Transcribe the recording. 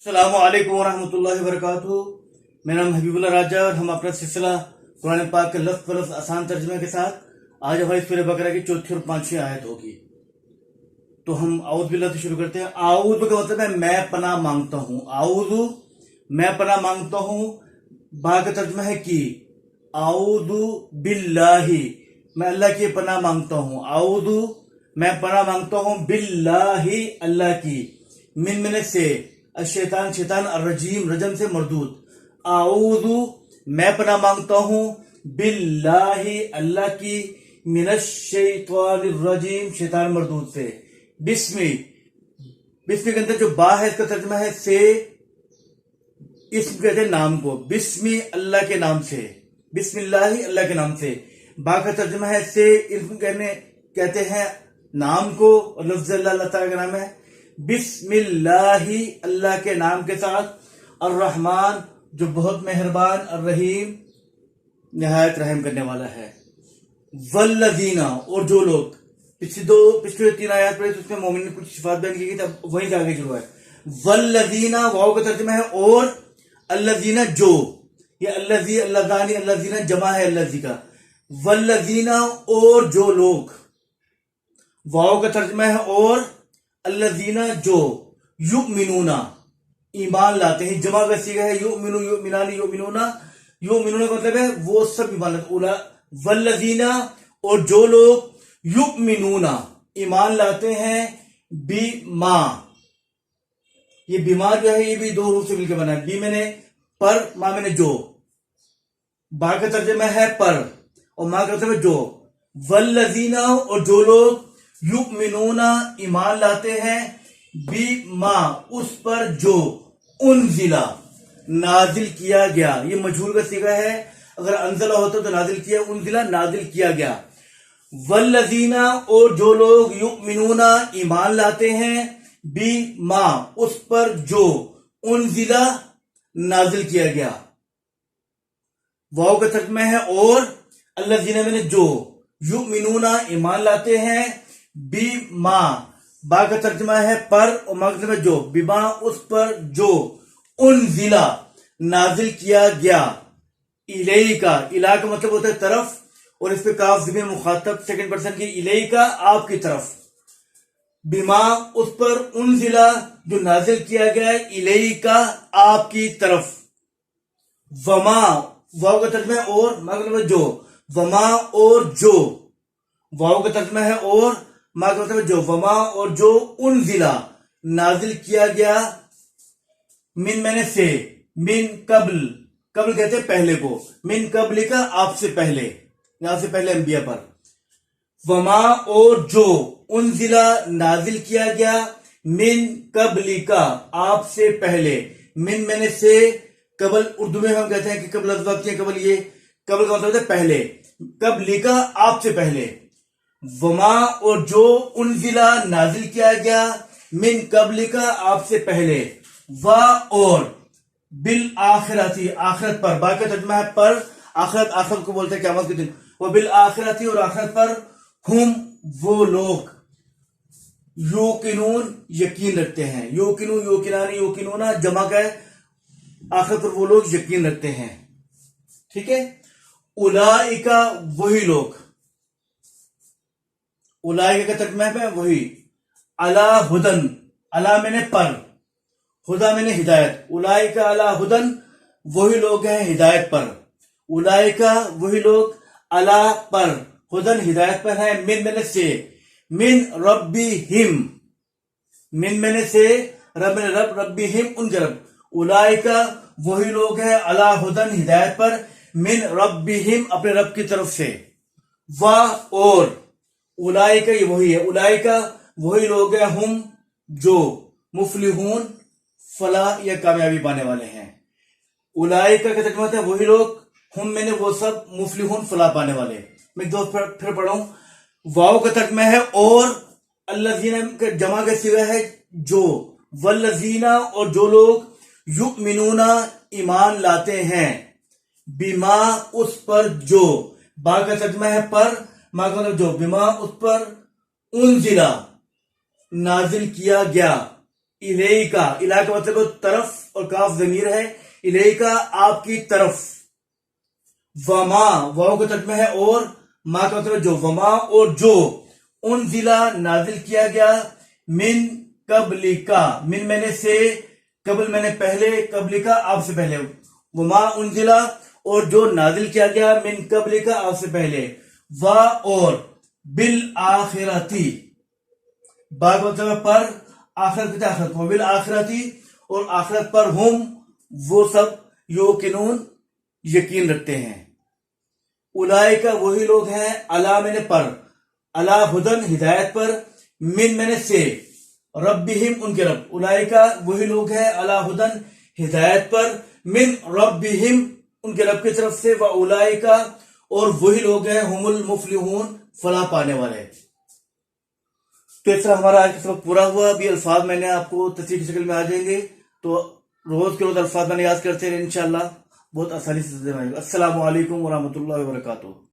अस्सलामु अलैकुम वरहमतुल्लाहि वबरकातुहू। मेरा नाम हबीबुल्लाह राजा और हम अपना सिलसिला कुरान पाक के लफ्ज़ व लफ्ज़ आसान तर्जुमे के साथ आज हमारी सूरह बकरा की चौथी और पांचवी आयत होगी। तो हम आऊज़ बिल्लाह से शुरू करते हैं। आऊज़ का मतलब है मैं पनाह मांगता हूँ। आऊज़ मैं पनाह मांगता हूँ। बा का तर्जुमा है की। आऊज़ बिल्लाही मैं अल्लाह की पनाह मांगता हूँ। आऊज़ मैं पनाह मांगता हूँ बिल्लाही अल्लाह की। मिन से शैतान शैतान अर्रजीम रजम से मरदूद। आऊज़ु मैं पनाह मांगता हूँ बिल्लाही अल्लाह की मिनश्शैतानिर्रजीम शैतान मरदूद से। बिस्मी बिस्मी के अंदर जो बा है इसका तर्जुमा है से। इसम कहते हैं नाम को। बिस्मी अल्लाह के नाम से। बिस्मिल्लाही अल्लाह के नाम से। बा का तर्जुमा है से। इसम कहते हैं नाम को और लफ्ज़ अल्लाह ताला का नाम है। बिस्मिल्लाही अल्लाह के नाम के साथ। अर्रहमान जो बहुत मेहरबान, अर्रहीम निहायत रहम करने वाला है। वल्लज़ीना और जो लोग पिछले तीन आयत पढ़े तो उसमें मोमिन ने कुछ सिफात बयान की गई, तब वहीं से आगे शुरू है। वल्लज़ीना वाव का तर्जुमा है और, अल्लज़ीना जो, ये अल्लज़ी अल्लज़ानी अल्लज़ीना जमा है अल्लज़ी का। वल्लज़ीना और जो लोग, वाव का तर्जुमा है और, अल्लज़ीना जो, युमिनूना ईमान लाते हैं। जमा का सीगा है युमिनु युमिनानी युमिनूना। युमिनूना का मतलब है वो सब ईमान लाते। वल्लज़ीना और जो लोग, युमिनूना ईमान लाते हैं, बिमा ये बीमार जो है ये भी दो रूप से मिलकर बना है। बी मैंने पर, मां मैंने जो। बा का तर्जुमा है पर और मां का तर्जुमा जो। वल्लज़ीना और जो लोग, युमिनूना ईमान लाते हैं, बिमा उस पर जो, उनजिला नाजिल किया गया। ये मजहूल का सीगा है। अगर अंजला होता तो नाजिल किया, उनजिला नाजिल किया गया। वल्लज़ीना और जो लोग, युमिनूना ईमान लाते हैं, बिमा उस पर जो, उनजिला नाजिल किया गया। वाव का तर्जुमा है और, अल्लज़ीना मैंने जो, युमिनूना ईमान लाते हैं, बिमा बा का तर्जुमा है पर और मा का तर्जुमा जो, बिमा उस पर जो, उनजिला नाजिल किया गया। इलैका इला का मतलब होता है तरफ और इस पे काफ ज़मीर मुखातब सेकंड पर्सन की। इलैका आपकी तरफ। बिमा उस पर, उनजिला जो नाजिल किया गया, इलैका आपकी तरफ। वमा वाव का तर्जुमा है और, मा का मतलब जो, वमा और जो, वाव का तर्जुमा है और, मा का मतलब जो, वमा और जो, उनजिला नाजिल किया गया, मिन मैंने से, मिन कब्ल कब्ल कहते हैं पहले को, मिन कब्ल का आपसे पहले, यहां से पहले अंबिया पर। वमा और जो, उनजिला नाजिल किया गया, मिन कब्ल का आपसे पहले। मिन मैंने से, कबल उर्दू में हम कहते हैं कि कबल कबल, ये कबल का मतलब है पहले। कब्ल का आपसे पहले। वमा और जो, उनजिला नाजिल किया गया, मिन कब्ल का आपसे पहले। व और, बिल आखिरती आखिरत पर, बाकी तर्जुमा है पर, आखिरत आखिरत को बोलते हैं क़यामत के दिन। वो बिल आखिरती और आखिरत पर, हुम वो लोग, युकिनून यकीन रखते हैं। युकिनू युकिनानी युकिनूना जमा का है, आखिरत पर वो लोग यकीन रखते हैं। ठीक है। उलाइका वही लोग, उलाइका का तर्जुमा है वही। अला हुदन अला मैंने पर, हुदा मैंने हिदायत। उलाइका अला हुदन वही लोग हैं हिदायत पर। उलाइका वही लोग, अला पर, हुदन हिदायत पर है। मिन मैंने से, मिन रब्बी हिम, मिन मैंने से, रब मैंने रब, रब्बी हिम उनके रब। उलाइका वही लोग हैं, अला हुदन हिदायत पर, मिन रब्बी हिम अपने रब की तरफ से। वाह और, उलाइका ये वही है। उलाइका वही लोग हैं, हम जो, मुफलिहून फलाह या कामयाबी पाने वाले हैं। उलाइका का तर्जुमा है वही लोग, हम मैंने वो सब, मुफलिहून फलाह पाने वाले। मैं दो फिर पढ़ूं। वाव का तर्जुमा है और, अल्लज़ीना का जमा का सिगा है जो। वल्लज़ीना और जो लोग, युमिनूना ईमान लाते हैं, बिमा उस पर जो, बा का तर्जुमा है पर, मा का मतलब जो, बिमा उस पर, उनजिला नाजिल किया गया, इलेका, इला का मतलब तरफ और काफ ज़मीर है, इलेका आपकी तरफ। वमा वाव का तर्जुमा है और, मा का मतलब जो, वमा और जो, उनजिला नाजिल किया गया, मिन कबलिका, मिन मैंने से, कबल मैंने पहले, कबलिका आपसे पहले, वमा उनजिला और जो नाजिल किया गया, मिन कबलिका आपसे पहले, वा और, बिल आखिरती, बाग मतलब पर, आखिरत आखिरत, वो बिल आखिरती और आखिरत पर, हम वो सब, योकिनून यकीन रखते हैं। उलाइका वही लोग हैं, अला मैंने पर, अला हुदन हिदायत पर, मिन मैंने से, रब्बिहिम उनके रब, उलाइका वही लोग हैं, अला हुदन हिदायत पर, मिन रब्बिहिम उनके रब की तरफ से, व उलाइका और वही लोग हैं, हुमुल मुफलिहून फलाह पाने वाले। तो इस तरह हमारा आज का सबक पूरा हुआ। अभी अल्फाज मैंने आपको तस्वीर की शक्ल में आ जाएंगे, तो रोज के रोज अल्फाज मैंने याद करते रहे, इंशाल्लाह बहुत आसानी से। अस्सलामु अलैकुम व रहमतुल्लाहि व बरकातुहू।